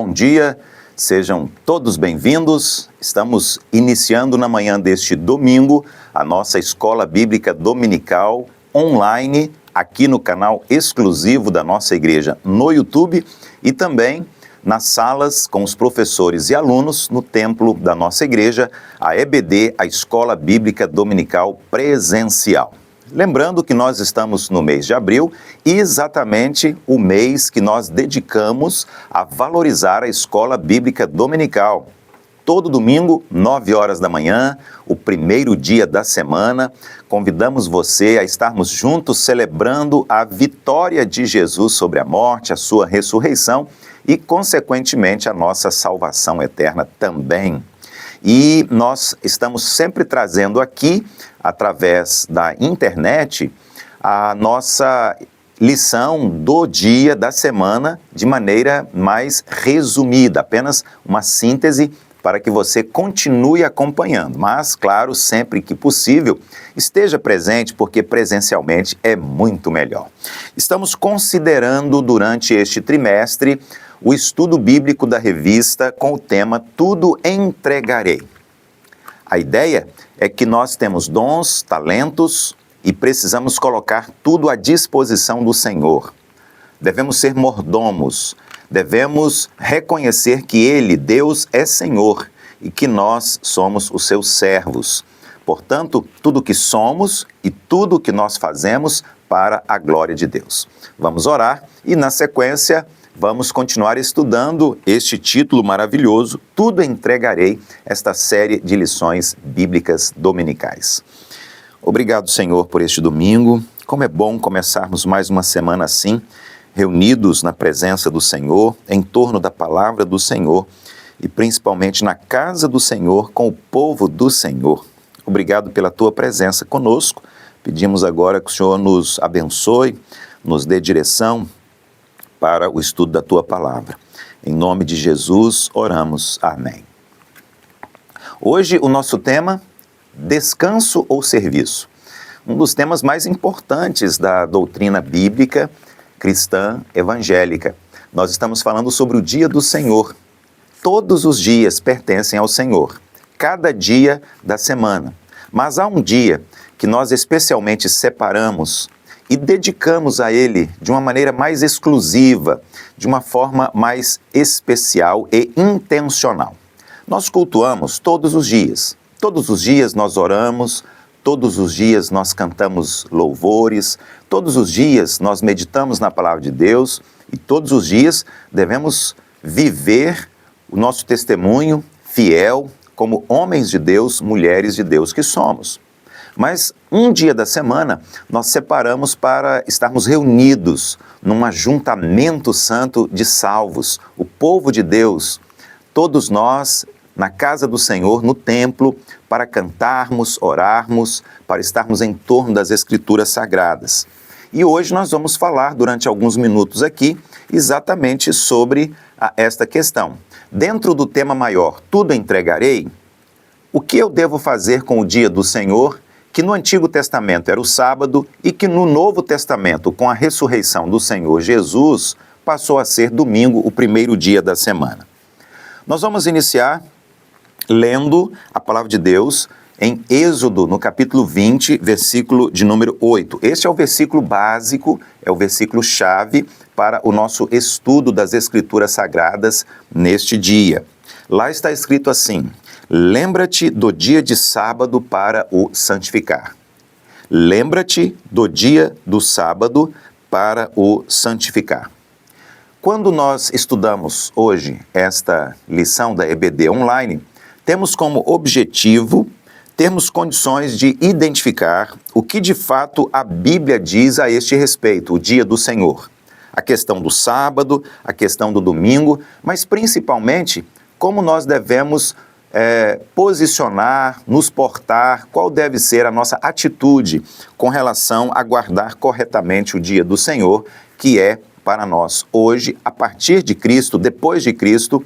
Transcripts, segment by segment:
bom dia, sejam todos bem-vindos. Estamos iniciando na manhã deste domingo a nossa Escola Bíblica Dominical online, aqui no canal exclusivo da nossa igreja no YouTube e também nas salas com os professores e alunos no templo da nossa igreja, a EBD, a Escola Bíblica Dominical Presencial. Lembrando que nós estamos no mês de abril, exatamente o mês que nós dedicamos a valorizar a Escola Bíblica Dominical. Todo domingo, 9 horas da manhã, o primeiro dia da semana, convidamos você a estarmos juntos celebrando a vitória de Jesus sobre a morte, a sua ressurreição e, consequentemente, a nossa salvação eterna também. E nós estamos sempre trazendo aqui, através da internet, a nossa lição do dia, da semana, de maneira mais resumida, apenas uma síntese para que você continue acompanhando. Mas, claro, sempre que possível, esteja presente, porque presencialmente é muito melhor. Estamos considerando durante este trimestre o estudo bíblico da revista com o tema Tudo Entregarei. A ideia é que nós temos dons, talentos e precisamos colocar tudo à disposição do Senhor. Devemos ser mordomos, devemos reconhecer que Ele, Deus, é Senhor e que nós somos os seus servos. Portanto, tudo que somos e tudo que nós fazemos para a glória de Deus. Vamos orar e, na sequência, vamos continuar estudando este título maravilhoso, Tudo Entregarei, esta série de lições bíblicas dominicais. Obrigado, Senhor, por este domingo. Como é bom começarmos mais uma semana assim, reunidos na presença do Senhor, em torno da palavra do Senhor e principalmente na casa do Senhor, com o povo do Senhor. Obrigado pela Tua presença conosco. Pedimos agora que o Senhor nos abençoe, nos dê direção para o estudo da Tua palavra. Em nome de Jesus, oramos. Amém. Hoje o nosso tema, descanso ou serviço? Um dos temas mais importantes da doutrina bíblica cristã evangélica. Nós estamos falando sobre o dia do Senhor. Todos os dias pertencem ao Senhor, cada dia da semana. Mas há um dia que nós especialmente separamos e dedicamos a Ele de uma maneira mais exclusiva, de uma forma mais especial e intencional. Nós cultuamos todos os dias. Todos os dias nós oramos, todos os dias nós cantamos louvores, todos os dias nós meditamos na palavra de Deus e todos os dias devemos viver o nosso testemunho fiel como homens de Deus, mulheres de Deus que somos. Mas um dia da semana nós separamos para estarmos reunidos num ajuntamento santo de salvos, o povo de Deus, todos nós na casa do Senhor, no templo, para cantarmos, orarmos, para estarmos em torno das Escrituras Sagradas. E hoje nós vamos falar durante alguns minutos aqui exatamente sobre esta questão. Dentro do tema maior, Tudo Entregarei, o que eu devo fazer com o dia do Senhor, que no Antigo Testamento era o sábado e que no Novo Testamento, com a ressurreição do Senhor Jesus, passou a ser domingo, o primeiro dia da semana. Nós vamos iniciar lendo a palavra de Deus em Êxodo, no capítulo 20, versículo de número 8. Este é o versículo básico, é o versículo-chave para o nosso estudo das Escrituras Sagradas neste dia. Lá está escrito assim: lembra-te do dia de sábado para o santificar. Lembra-te do dia do sábado para o santificar. Quando nós estudamos hoje esta lição da EBD online, temos como objetivo termos condições de identificar o que de fato a Bíblia diz a este respeito, o dia do Senhor. A questão do sábado, a questão do domingo, mas principalmente como nós devemos posicionar, nos portar, qual deve ser a nossa atitude com relação a guardar corretamente o dia do Senhor, que é para nós hoje, a partir de Cristo, depois de Cristo,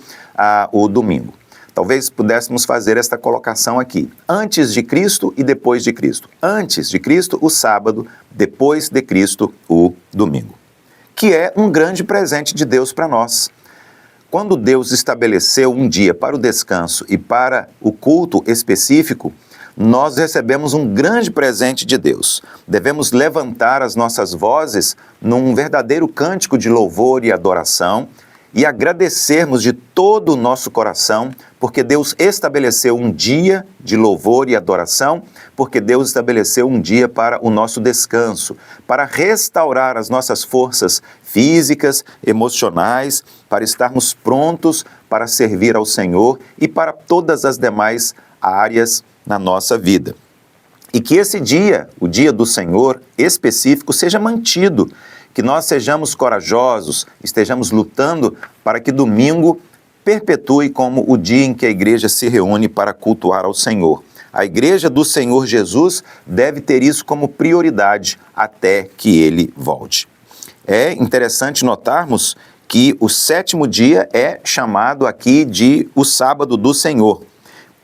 o domingo. Talvez pudéssemos fazer esta colocação aqui, antes de Cristo e depois de Cristo. Antes de Cristo, o sábado, depois de Cristo, o domingo. Que é um grande presente de Deus para nós. Quando Deus estabeleceu um dia para o descanso e para o culto específico, nós recebemos um grande presente de Deus. Devemos levantar as nossas vozes num verdadeiro cântico de louvor e adoração e agradecermos de todo o nosso coração, porque Deus estabeleceu um dia de louvor e adoração, porque Deus estabeleceu um dia para o nosso descanso, para restaurar as nossas forças físicas, emocionais, para estarmos prontos para servir ao Senhor e para todas as demais áreas na nossa vida. E que esse dia, o dia do Senhor específico, seja mantido, que nós sejamos corajosos, estejamos lutando para que domingo perpetue como o dia em que a igreja se reúne para cultuar ao Senhor. A igreja do Senhor Jesus deve ter isso como prioridade até que ele volte. É interessante notarmos que o sétimo dia é chamado aqui de o sábado do Senhor.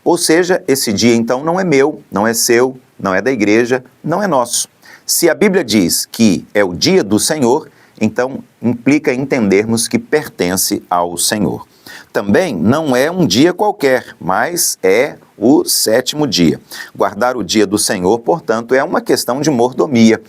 Ou seja, esse dia então não é meu, não é seu, não é da igreja, não é nosso. Se a Bíblia diz que é o dia do Senhor, então implica entendermos que pertence ao Senhor. Também não é um dia qualquer, mas é o sétimo dia. Guardar o dia do Senhor, portanto, é uma questão de mordomia.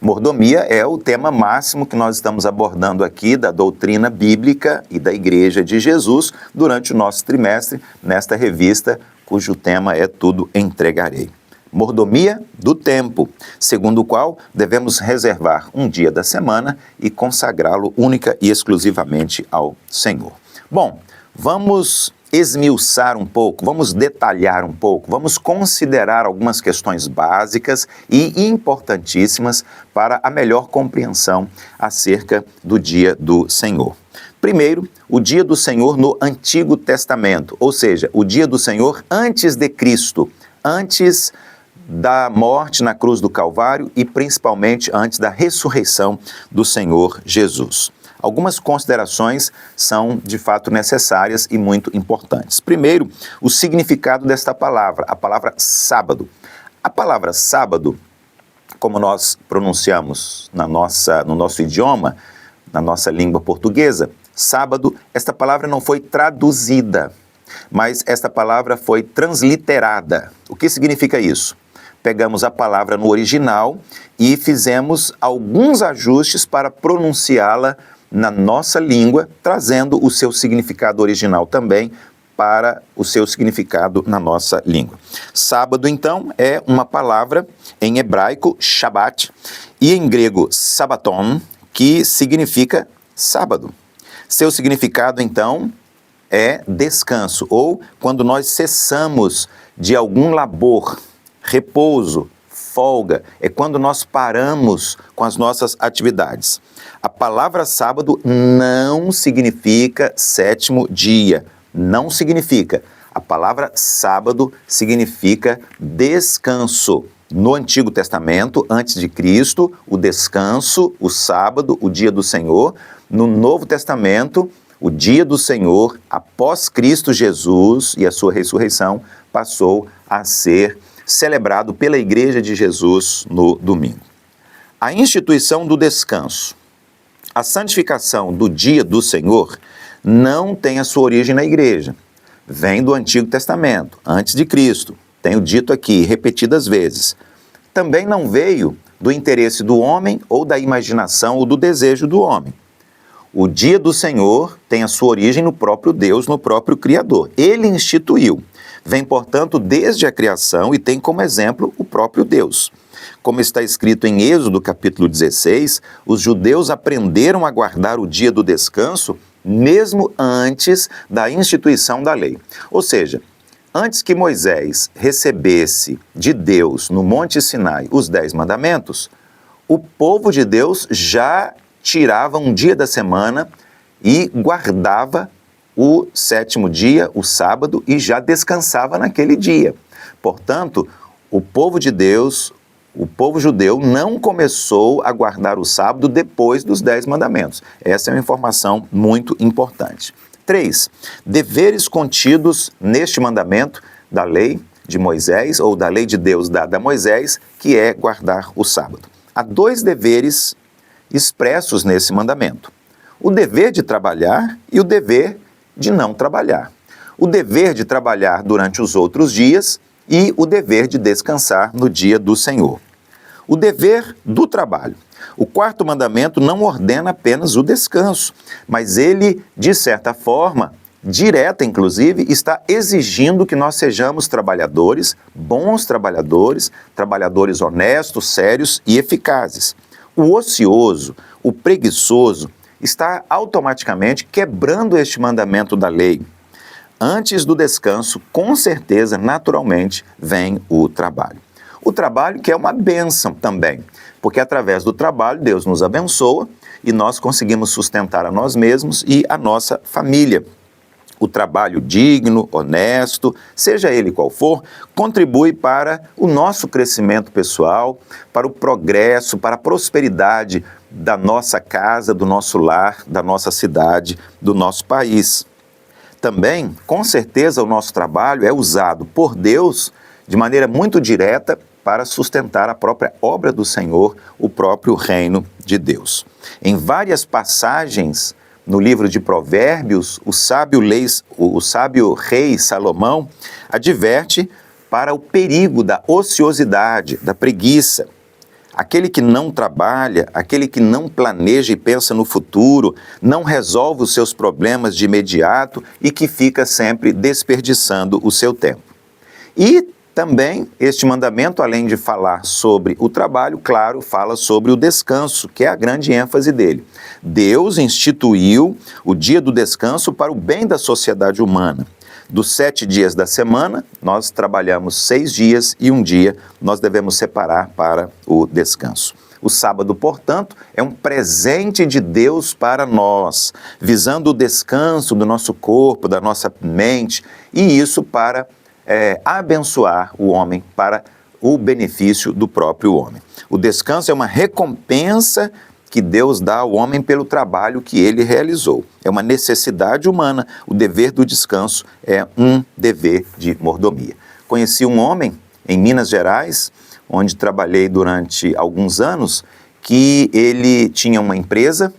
Mordomia é o tema máximo que nós estamos abordando aqui da doutrina bíblica e da Igreja de Jesus durante o nosso trimestre, nesta revista cujo tema é Tudo Entregarei. Mordomia do tempo, segundo o qual devemos reservar um dia da semana e consagrá-lo única e exclusivamente ao Senhor. Bom, vamos esmiuçar um pouco, vamos detalhar um pouco, vamos considerar algumas questões básicas e importantíssimas para a melhor compreensão acerca do dia do Senhor. Primeiro, o dia do Senhor no Antigo Testamento, ou seja, o dia do Senhor antes de Cristo, antes da morte na cruz do Calvário e principalmente antes da ressurreição do Senhor Jesus. Algumas considerações são de fato necessárias e muito importantes. Primeiro, o significado desta palavra, a palavra sábado. A palavra sábado, como nós pronunciamos no nosso idioma, na nossa língua portuguesa, sábado, esta palavra não foi traduzida, mas esta palavra foi transliterada. O que significa isso? Pegamos a palavra no original e fizemos alguns ajustes para pronunciá-la na nossa língua, trazendo o seu significado original também para o seu significado na nossa língua. Sábado, então, é uma palavra em hebraico, Shabbat, e em grego, sabaton, que significa sábado. Seu significado, então, é descanso, ou quando nós cessamos de algum labor, repouso, folga, é quando nós paramos com as nossas atividades. A palavra sábado não significa sétimo dia, não significa. A palavra sábado significa descanso. No Antigo Testamento, antes de Cristo, o descanso, o sábado, o dia do Senhor. No Novo Testamento, o dia do Senhor, após Cristo Jesus e a sua ressurreição, passou a ser celebrado pela Igreja de Jesus no domingo. A instituição do descanso, a santificação do dia do Senhor, não tem a sua origem na Igreja. Vem do Antigo Testamento, antes de Cristo. Tenho dito aqui repetidas vezes. Também não veio do interesse do homem ou da imaginação ou do desejo do homem. O dia do Senhor tem a sua origem no próprio Deus, no próprio Criador. Ele instituiu. Vem, portanto, desde a criação e tem como exemplo o próprio Deus. Como está escrito em Êxodo capítulo 16, os judeus aprenderam a guardar o dia do descanso mesmo antes da instituição da lei. Ou seja, antes que Moisés recebesse de Deus no Monte Sinai os 10 mandamentos, o povo de Deus já tirava um dia da semana e guardava o sétimo dia, o sábado, e já descansava naquele dia. Portanto, o povo de Deus, o povo judeu, não começou a guardar o sábado depois dos 10 mandamentos. Essa é uma informação muito importante. 3. Deveres contidos neste mandamento da lei de Moisés, ou da lei de Deus dada a Moisés, que é guardar o sábado. Há 2 deveres expressos nesse mandamento: o dever de trabalhar e o dever de não trabalhar. O dever de trabalhar durante os outros dias e o dever de descansar no dia do Senhor. O dever do trabalho. O quarto mandamento não ordena apenas o descanso, mas ele, de certa forma, direta inclusive, está exigindo que nós sejamos trabalhadores, bons trabalhadores, trabalhadores honestos, sérios e eficazes. O ocioso, o preguiçoso, está automaticamente quebrando este mandamento da lei. Antes do descanso, com certeza, naturalmente, vem o trabalho. O trabalho que é uma bênção também, porque através do trabalho Deus nos abençoa e nós conseguimos sustentar a nós mesmos e a nossa família. O trabalho digno, honesto, seja ele qual for, contribui para o nosso crescimento pessoal, para o progresso, para a prosperidade da nossa casa, do nosso lar, da nossa cidade, do nosso país. Também, com certeza, o nosso trabalho é usado por Deus de maneira muito direta para sustentar a própria obra do Senhor, o próprio reino de Deus. Em várias passagens no livro de Provérbios, o sábio rei Salomão adverte para o perigo da ociosidade, da preguiça. Aquele que não trabalha, aquele que não planeja e pensa no futuro, não resolve os seus problemas de imediato e que fica sempre desperdiçando o seu tempo. E também este mandamento, além de falar sobre o trabalho, claro, fala sobre o descanso, que é a grande ênfase dele. Deus instituiu o dia do descanso para o bem da sociedade humana. Dos 7 dias da semana, nós trabalhamos 6 dias e um dia nós devemos separar para o descanso. O sábado, portanto, é um presente de Deus para nós, visando o descanso do nosso corpo, da nossa mente, e isso para abençoar o homem, para o benefício do próprio homem. O descanso é uma recompensa que Deus dá ao homem pelo trabalho que ele realizou. É uma necessidade humana. O dever do descanso é um dever de mordomia. Conheci um homem em Minas Gerais, onde trabalhei durante alguns anos, que ele tinha uma empresa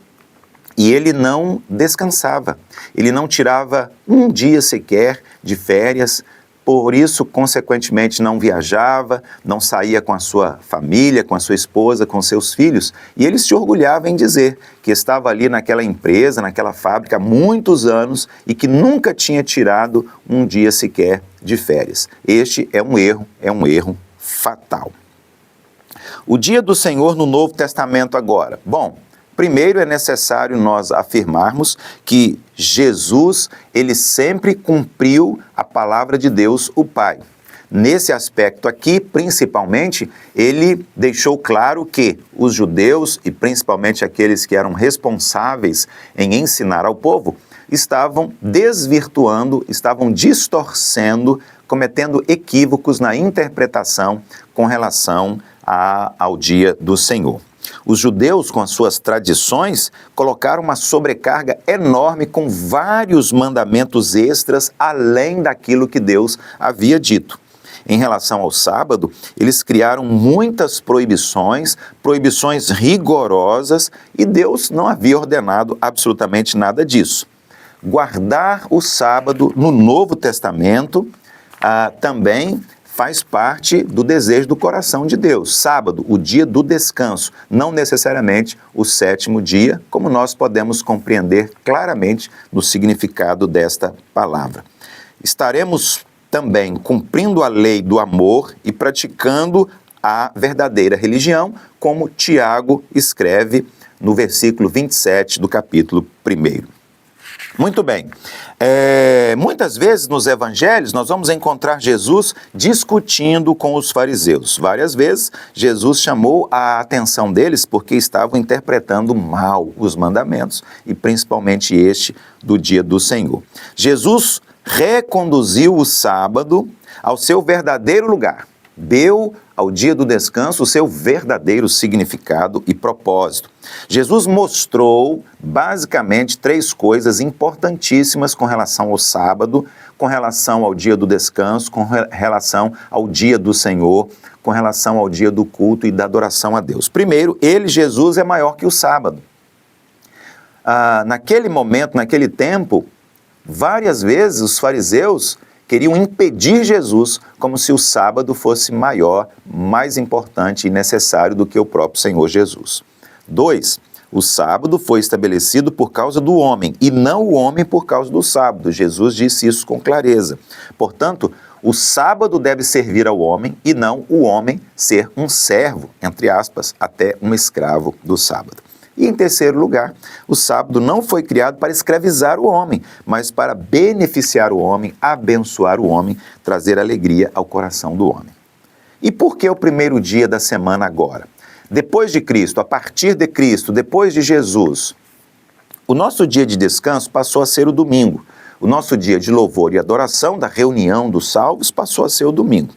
e ele não descansava. Ele não tirava um dia sequer de férias. Por isso, consequentemente, não viajava, não saía com a sua família, com a sua esposa, com seus filhos. E ele se orgulhava em dizer que estava ali naquela empresa, naquela fábrica há muitos anos e que nunca tinha tirado um dia sequer de férias. Este é um erro fatal. O dia do Senhor no Novo Testamento agora. Bom, primeiro é necessário nós afirmarmos que Jesus, ele sempre cumpriu a palavra de Deus, o Pai. Nesse aspecto aqui, principalmente, ele deixou claro que os judeus, e principalmente aqueles que eram responsáveis em ensinar ao povo, estavam desvirtuando, estavam distorcendo, cometendo equívocos na interpretação com relação ao dia do Senhor. Os judeus, com as suas tradições, colocaram uma sobrecarga enorme com vários mandamentos extras além daquilo que Deus havia dito. Em relação ao sábado, eles criaram muitas proibições rigorosas, e Deus não havia ordenado absolutamente nada disso. Guardar o sábado no Novo Testamento também faz parte do desejo do coração de Deus. Sábado, o dia do descanso, não necessariamente o 7º dia, como nós podemos compreender claramente no significado desta palavra. Estaremos também cumprindo a lei do amor e praticando a verdadeira religião, como Tiago escreve no versículo 27 do capítulo 1. Muito bem. Muitas vezes nos evangelhos nós vamos encontrar Jesus discutindo com os fariseus. Várias vezes Jesus chamou a atenção deles porque estavam interpretando mal os mandamentos, e principalmente este do dia do Senhor. Jesus reconduziu o sábado ao seu verdadeiro lugar. Deu ao dia do descanso o seu verdadeiro significado e propósito. Jesus mostrou basicamente 3 coisas importantíssimas com relação ao sábado, com relação ao dia do descanso, com relação ao dia do Senhor, com relação ao dia do culto e da adoração a Deus. Primeiro, Jesus, é maior que o sábado. Naquele momento, naquele tempo, Várias vezes os fariseus queriam impedir Jesus, como se o sábado fosse maior, mais importante e necessário do que o próprio Senhor Jesus. 2. O sábado foi estabelecido por causa do homem, e não o homem por causa do sábado. Jesus disse isso com clareza. Portanto, o sábado deve servir ao homem, e não o homem ser um servo, entre aspas, até um escravo do sábado. E em terceiro lugar, o sábado não foi criado para escravizar o homem, mas para beneficiar o homem, abençoar o homem, trazer alegria ao coração do homem. E por que o primeiro dia da semana agora? Depois de Cristo, a partir de Cristo, depois de Jesus, o nosso dia de descanso passou a ser o domingo. O nosso dia de louvor e adoração, da reunião dos salvos, passou a ser o domingo.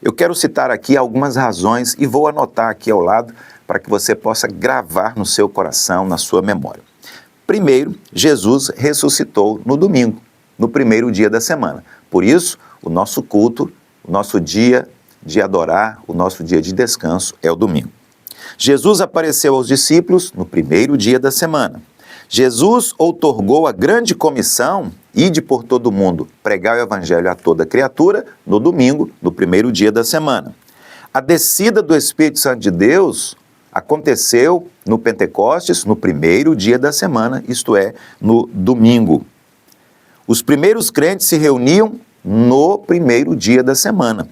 Eu quero citar aqui algumas razões e vou anotar aqui ao lado para que você possa gravar no seu coração, na sua memória. Primeiro, Jesus ressuscitou no domingo, no primeiro dia da semana. Por isso, o nosso culto, o nosso dia de adorar, o nosso dia de descanso é o domingo. Jesus apareceu aos discípulos no primeiro dia da semana. Jesus outorgou a grande comissão, ide por todo o mundo, pregar o evangelho a toda criatura, no domingo, no primeiro dia da semana. A descida do Espírito Santo de Deus aconteceu no Pentecostes, no primeiro dia da semana, isto é, no domingo. Os primeiros crentes se reuniam no primeiro dia da semana.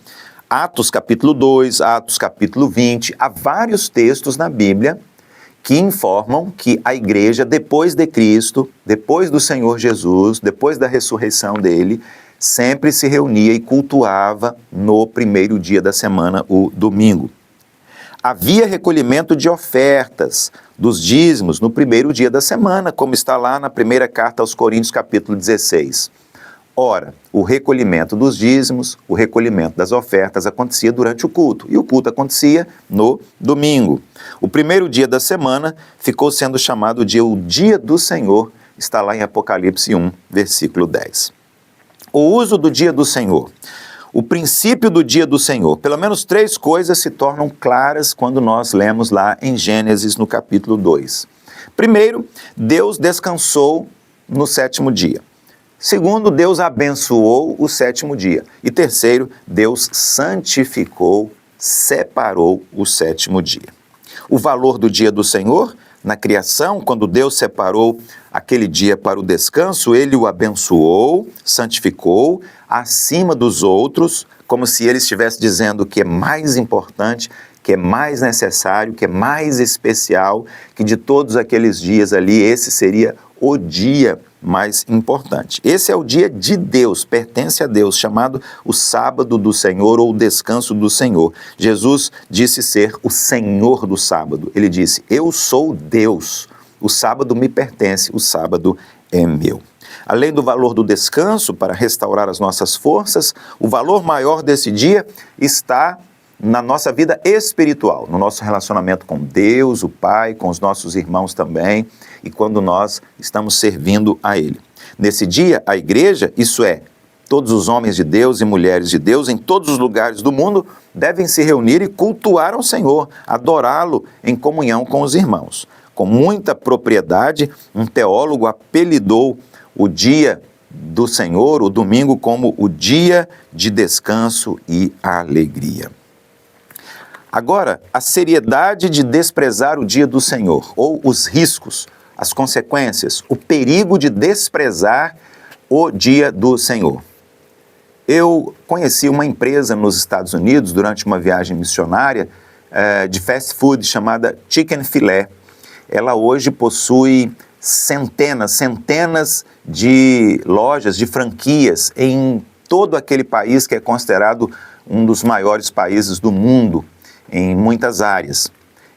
Atos capítulo 2, Atos capítulo 20, há vários textos na Bíblia que informam que a igreja, depois de Cristo, depois do Senhor Jesus, depois da ressurreição dele, sempre se reunia e cultuava no primeiro dia da semana, o domingo. Havia recolhimento de ofertas dos dízimos no primeiro dia da semana, como está lá na primeira carta aos Coríntios, capítulo 16. Ora, o recolhimento dos dízimos, o recolhimento das ofertas acontecia durante o culto, e o culto acontecia no domingo. O primeiro dia da semana ficou sendo chamado de o dia do Senhor, está lá em Apocalipse 1, versículo 10. O uso do dia do Senhor. O princípio do dia do Senhor. Pelo menos 3 coisas se tornam claras quando nós lemos lá em Gênesis, no capítulo 2. Primeiro, Deus descansou no 7º dia. Segundo, Deus abençoou o 7º dia. E terceiro, Deus santificou, separou o 7º dia. O valor do dia do Senhor, na criação, quando Deus separou aquele dia para o descanso, ele o abençoou, santificou, acima dos outros, como se ele estivesse dizendo que é mais importante, que é mais necessário, que é mais especial, que de todos aqueles dias ali, esse seria o dia mais importante. Esse é o dia de Deus, pertence a Deus, chamado o sábado do Senhor ou o descanso do Senhor. Jesus disse ser o Senhor do sábado. Ele disse, eu sou Deus, o sábado me pertence, o sábado é meu. Além do valor do descanso para restaurar as nossas forças, o valor maior desse dia está na nossa vida espiritual, no nosso relacionamento com Deus, o Pai, com os nossos irmãos também, e quando nós estamos servindo a Ele. Nesse dia, a igreja, isso é, todos os homens de Deus e mulheres de Deus, em todos os lugares do mundo, devem se reunir e cultuar ao Senhor, adorá-lo em comunhão com os irmãos. Com muita propriedade, um teólogo apelidou o dia do Senhor, o domingo, como o dia de descanso e alegria. Agora, a seriedade de desprezar o dia do Senhor, ou os riscos, as consequências, o perigo de desprezar o dia do Senhor. Eu conheci uma empresa nos Estados Unidos, durante uma viagem missionária, de fast food, chamada Chicken Filé. Ela hoje possui centenas de lojas, de franquias em todo aquele país que é considerado um dos maiores países do mundo, em muitas áreas.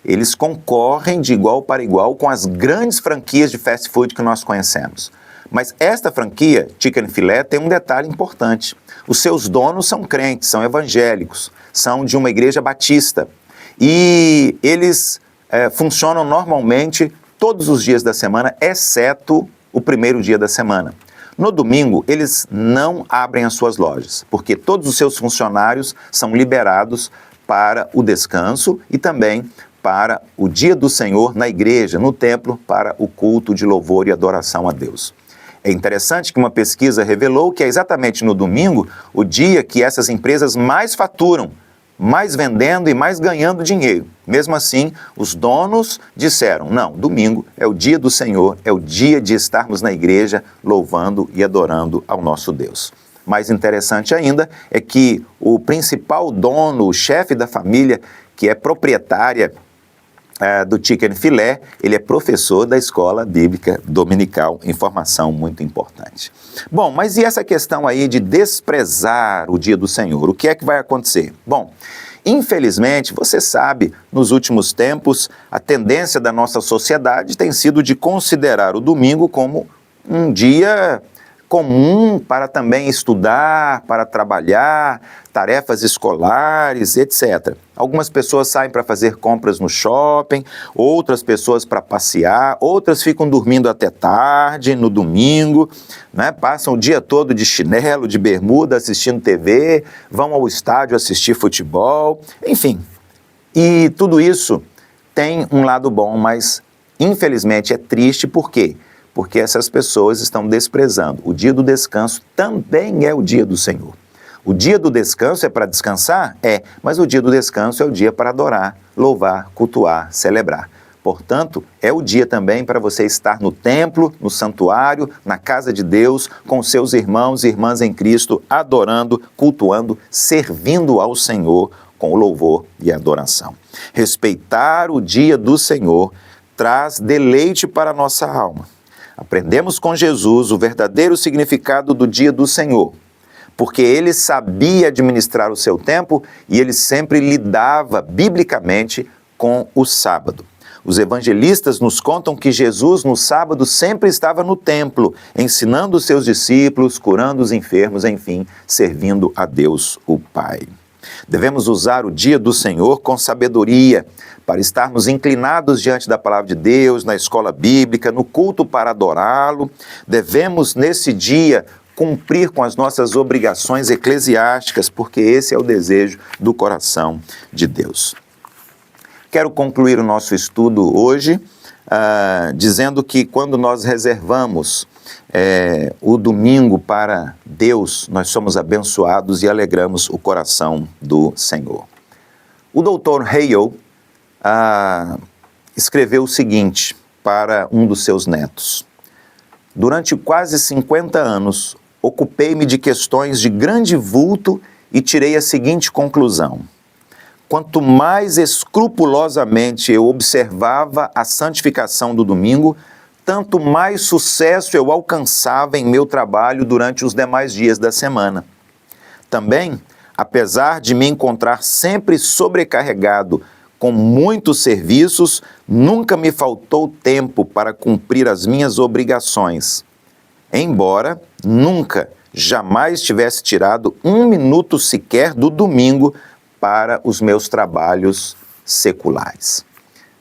Eles concorrem de igual para igual com as grandes franquias de fast food que nós conhecemos. Mas esta franquia, Chicken Filé, tem um detalhe importante. Os seus donos são crentes, são evangélicos, são de uma igreja batista. E eles funcionam normalmente todos os dias da semana, exceto o primeiro dia da semana. No domingo, eles não abrem as suas lojas, porque todos os seus funcionários são liberados para o descanso e também para o dia do Senhor na igreja, no templo, para o culto de louvor e adoração a Deus. É interessante que uma pesquisa revelou que é exatamente no domingo o dia que essas empresas mais faturam, mais vendendo e mais ganhando dinheiro. Mesmo assim, os donos disseram, não, domingo é o dia do Senhor, é o dia de estarmos na igreja louvando e adorando ao nosso Deus. Mais interessante ainda é que o principal dono, o chefe da família, que é proprietária do Chicken Filé, ele é professor da Escola Bíblica Dominical, informação muito importante. Bom, mas e essa questão aí de desprezar o dia do Senhor? O que é que vai acontecer? Bom, infelizmente, você sabe, nos últimos tempos, a tendência da nossa sociedade tem sido de considerar o domingo como um dia comum para também estudar, para trabalhar, tarefas escolares, etc. Algumas pessoas saem para fazer compras no shopping, outras pessoas para passear, outras ficam dormindo até tarde no domingo, né? Passam o dia todo de chinelo, de bermuda, assistindo TV, vão ao estádio assistir futebol, enfim. E tudo isso tem um lado bom, mas infelizmente é triste, por quê? Porque essas pessoas estão desprezando. O dia do descanso também é o dia do Senhor. O dia do descanso é para descansar? É, mas o dia do descanso é o dia para adorar, louvar, cultuar, celebrar. Portanto, é o dia também para você estar no templo, no santuário, na casa de Deus, com seus irmãos e irmãs em Cristo, adorando, cultuando, servindo ao Senhor com o louvor e adoração. Respeitar o dia do Senhor traz deleite para a nossa alma. Aprendemos com Jesus o verdadeiro significado do dia do Senhor, porque ele sabia administrar o seu tempo e ele sempre lidava biblicamente com o sábado. Os evangelistas nos contam que Jesus no sábado sempre estava no templo, ensinando os seus discípulos, curando os enfermos, enfim, servindo a Deus o Pai. Devemos usar o dia do Senhor com sabedoria, para estarmos inclinados diante da palavra de Deus, na escola bíblica, no culto para adorá-lo. Devemos, nesse dia, cumprir com as nossas obrigações eclesiásticas, porque esse é o desejo do coração de Deus. Quero concluir o nosso estudo hoje dizendo que quando nós reservamos o domingo para Deus, nós somos abençoados e alegramos o coração do Senhor. O Dr. Hale escreveu o seguinte para um dos seus netos: durante quase 50 anos, ocupei-me de questões de grande vulto e tirei a seguinte conclusão: quanto mais escrupulosamente eu observava a santificação do domingo, tanto mais sucesso eu alcançava em meu trabalho durante os demais dias da semana. Também, apesar de me encontrar sempre sobrecarregado com muitos serviços, nunca me faltou tempo para cumprir as minhas obrigações, embora nunca, jamais tivesse tirado um minuto sequer do domingo para os meus trabalhos seculares.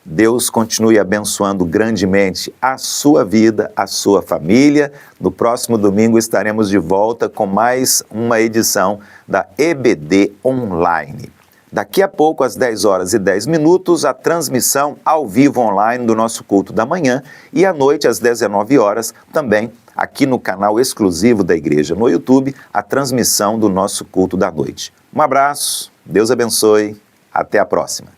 Deus continue abençoando grandemente a sua vida, a sua família. No próximo domingo estaremos de volta com mais uma edição da EBD Online. Daqui a pouco, às 10 horas e 10 minutos, a transmissão ao vivo online do nosso culto da manhã e à noite, às 19 horas, também aqui no canal exclusivo da igreja no YouTube, a transmissão do nosso culto da noite. Um abraço, Deus abençoe, até a próxima.